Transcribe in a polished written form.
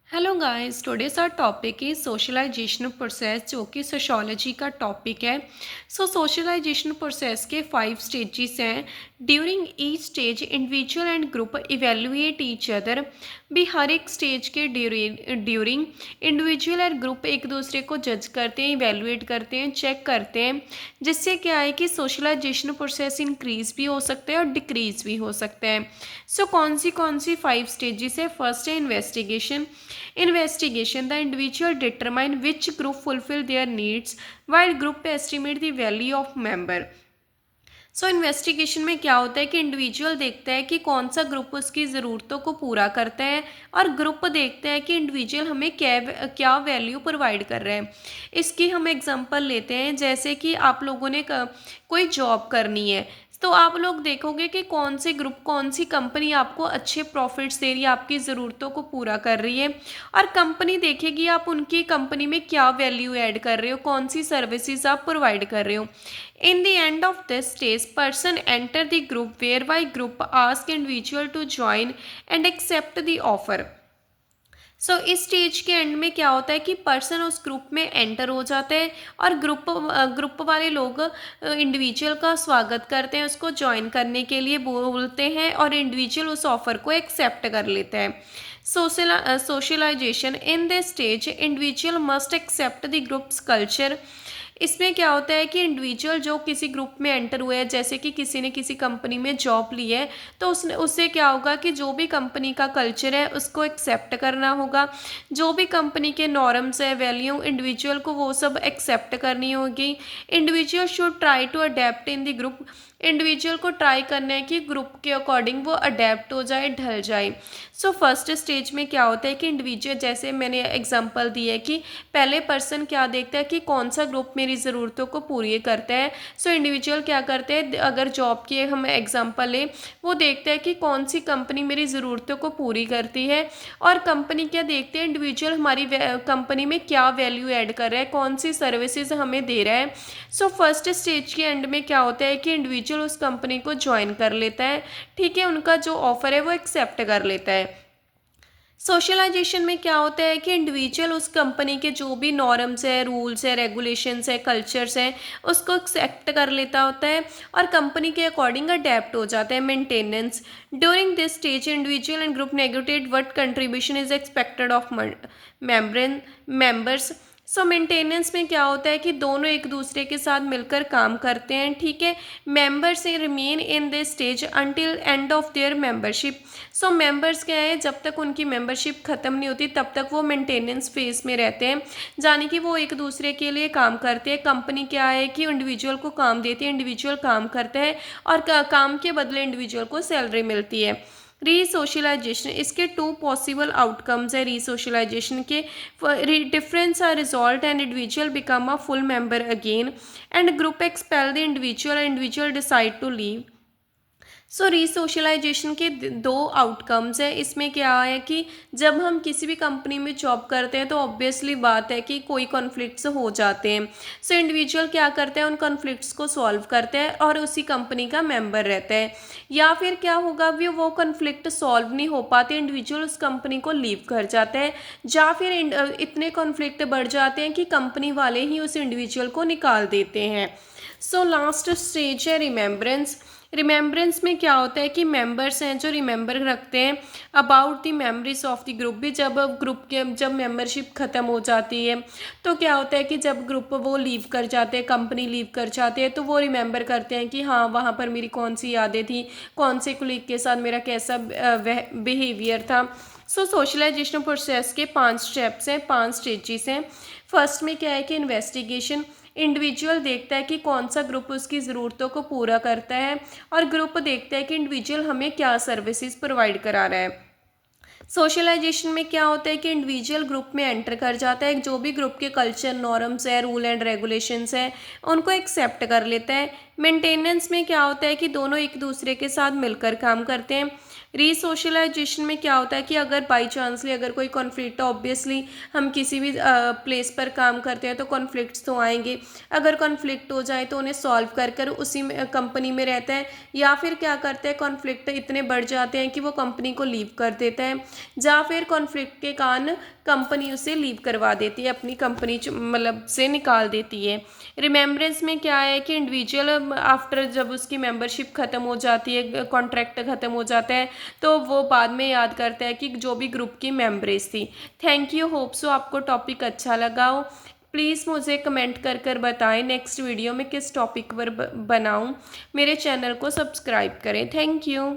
Hello guys, today's our topic is socialization process, जो कि sociology का टॉपिक है। सोशलाइजेशन प्रोसेस के 5 स्टेजेस हैं। During each stage individual and group evaluate each other. भी हर एक स्टेज के ड्यूरिंग इंडिविजुअल और ग्रुप एक दूसरे को जज करते हैं, इवेल्युएट करते हैं, चेक करते हैं, जिससे क्या है कि सोशलाइजेशन प्रोसेस इंक्रीज भी हो सकता है और डिक्रीज भी हो सकता है। कौन सी 5 स्टेजेस है? फर्स्ट है investigation. Investigation: the individual determine which group fulfill their needs, while group estimate the value of member. Investigation में क्या होता है कि इंडिविजुअल देखता है कि कौन सा ग्रुप उसकी ज़रूरतों को पूरा करता है, और ग्रुप देखता है कि इंडिविजुअल हमें क्या क्या वैल्यू प्रोवाइड कर रहे हैं। इसकी हम एग्जांपल लेते हैं, जैसे कि आप लोगों ने कोई जॉब करनी है, तो आप लोग देखोगे कि कौन से ग्रुप, कौन सी कंपनी आपको अच्छे प्रॉफिट्स दे रही है, आपकी ज़रूरतों को पूरा कर रही है, और कंपनी देखेगी आप उनकी कंपनी में क्या वैल्यू ऐड कर रहे हो, कौन सी सर्विसेज आप प्रोवाइड कर रहे हो। In the end of this stage, person enter the group, whereby group ask individual to join and accept the offer. इस स्टेज के एंड में क्या होता है कि पर्सन उस ग्रुप में एंटर हो जाते हैं, और ग्रुप वाले लोग इंडिविजुअल का स्वागत करते हैं, उसको ज्वाइन करने के लिए बोलते हैं, और इंडिविजुअल उस ऑफर को एक्सेप्ट कर लेता है। Socialization: in this stage individual must accept the group's culture. इसमें क्या होता है कि इंडिविजुअल जो किसी ग्रुप में एंटर हुए हैं, जैसे कि किसी ने किसी कंपनी में जॉब ली है, तो उससे क्या होगा कि जो भी कंपनी का कल्चर है उसको एक्सेप्ट करना होगा। जो भी कंपनी के नॉर्म्स है, वैल्यू, इंडिविजुअल को वो सब एक्सेप्ट करनी होगी। Individual should try to adapt in the group. Individual को ट्राई करना है कि ग्रुप के अकॉर्डिंग वो अडेप्ट हो जाए, ढल जाए। फर्स्ट स्टेज में क्या होता है कि इंडिविजुअल, जैसे मैंने एग्जांपल दी है कि पहले पर्सन क्या देखता है कि कौन सा ग्रुप मेरी ज़रूरतों को पूरी करता है। इंडिविजुअल क्या करते हैं, अगर जॉब की हम एग्जांपल लें, वो देखते हैं कि कौन सी कंपनी मेरी ज़रूरतों को पूरी करती है, और कंपनी क्या देखते हैं, इंडिविजुअल हमारी कंपनी में क्या वैल्यू ऐड कर रहा है, कौन सी सर्विसेज हमें दे रहा है। फर्स्ट स्टेज के एंड में क्या होता है कि इंडिविजुअल उस कंपनी को ज्वाइन कर लेता है, ठीक है, उनका जो ऑफर है वो एक्सेप्ट कर लेता है। सोशलाइजेशन में क्या होता है कि इंडिविजुअल उस कंपनी के जो भी नॉर्म्स है, रूल्स है, रेगुलेशंस है, कल्चर्स हैं, उसको एक्सेप्ट कर लेता होता है, और कंपनी के अकॉर्डिंग अडेप्ट हो जाता है। Maintenance: during this stage individual and group negotiate what contribution is expected of members. Maintenance में क्या होता है कि दोनों एक दूसरे के साथ मिलकर काम करते हैं, ठीक है। Members remain in this stage until end of their membership. Members क्या है, जब तक उनकी मेंबरशिप ख़त्म नहीं होती तब तक वो मेंटेनेंस फेज में रहते हैं, यानी कि वो एक दूसरे के लिए काम करते हैं। कंपनी क्या है कि इंडिविजुअल को काम देती है, इंडिविजुअल काम करता है, और काम के बदले इंडिविजुअल को सैलरी मिलती है। रीसोशलाइजेशन: इसके 2 पॉसिबल आउटकम्स है रीसोशलाइजेशन के। Difference are result and individual become a full member again, and group expel the individual, individual decide to leave. Resocialisation के 2 आउटकम्स है। इसमें क्या है कि जब हम किसी भी कंपनी में जॉब करते हैं तो ऑब्वियसली बात है कि कोई कॉन्फ्लिक्ट्स हो जाते हैं। इंडिविजुअल क्या करते हैं, उन कॉन्फ्लिक्ट्स को सॉल्व करते हैं और उसी कंपनी का मेंबर रहता है। या फिर क्या होगा, भी वो कॉन्फ्लिक्ट सॉल्व नहीं हो पाते, इंडिविजुअल उस कंपनी को लीव कर जाता है, या फिर इतने कॉन्फ्लिक्ट बढ़ जाते हैं कि कंपनी वाले ही उस इंडिविजुअल को निकाल देते हैं। लास्ट स्टेज है रिमेम्बरेंस। रिमेम्बरेंस में क्या होता है कि मेंबर्स हैं जो रिमेंबर रखते हैं about the memories of the group. भी जब ग्रुप के जब मेंबरशिप ख़त्म हो जाती है तो क्या होता है कि जब ग्रुप वो लीव कर जाते हैं, कंपनी लीव कर जाते हैं, तो वो रिमेंबर करते हैं कि हाँ, वहाँ पर मेरी कौन सी यादें थी, कौन से कुलीग के साथ मेरा कैसा बिहेवियर था। सोशलाइजेशन प्रोसेस के 5 स्टेप्स हैं, 5 स्टेजेस हैं। फर्स्ट में क्या है कि इन्वेस्टिगेशन: इंडिविजुअल देखता है कि कौन सा ग्रुप उसकी ज़रूरतों को पूरा करता है, और ग्रुप देखता है कि इंडिविजुअल हमें क्या सर्विसेज प्रोवाइड करा रहा है। सोशलाइजेशन में क्या होता है कि इंडिविजुअल ग्रुप में एंटर कर जाता है, जो भी ग्रुप के कल्चर, नॉर्म्स है, रूल एंड रेगुलेशंस है, उनको एक्सेप्ट कर लेता है। मेंटेनेंस में क्या होता है कि दोनों एक दूसरे के साथ मिलकर काम करते हैं। रीसोशलाइजेशन में क्या होता है कि अगर बाई चांसली अगर कोई कॉन्फ्लिक्ट, ऑब्वियसली हम किसी भी प्लेस पर काम करते हैं तो कॉन्फ्लिक्ट्स तो आएंगे। अगर कॉन्फ्लिक्ट हो जाए तो उन्हें सॉल्व कर कर उसी में कंपनी में रहते हैं, या फिर क्या करते हैं कॉन्फ्लिक्ट इतने बढ़ जाते हैं कि वो कंपनी को लीव कर देते हैं, या फिर कॉन्फ्लिक्ट के कारण कंपनी उसे लीव करवा देती है, अपनी कंपनी मतलब से निकाल देती है। रिमेम्बरेंस में क्या है कि इंडिविजुअल आफ्टर जब उसकी मेंबरशिप ख़त्म हो जाती है, कॉन्ट्रैक्ट ख़त्म हो जाता है, तो वो बाद में याद करता है कि जो भी ग्रुप की मेंबरेज थी। थैंक यू, होप सो आपको टॉपिक अच्छा लगा हो। प्लीज़ मुझे कमेंट कर कर बताएं नेक्स्ट वीडियो में किस टॉपिक पर बनाऊं। मेरे चैनल को सब्सक्राइब करें। Thank you.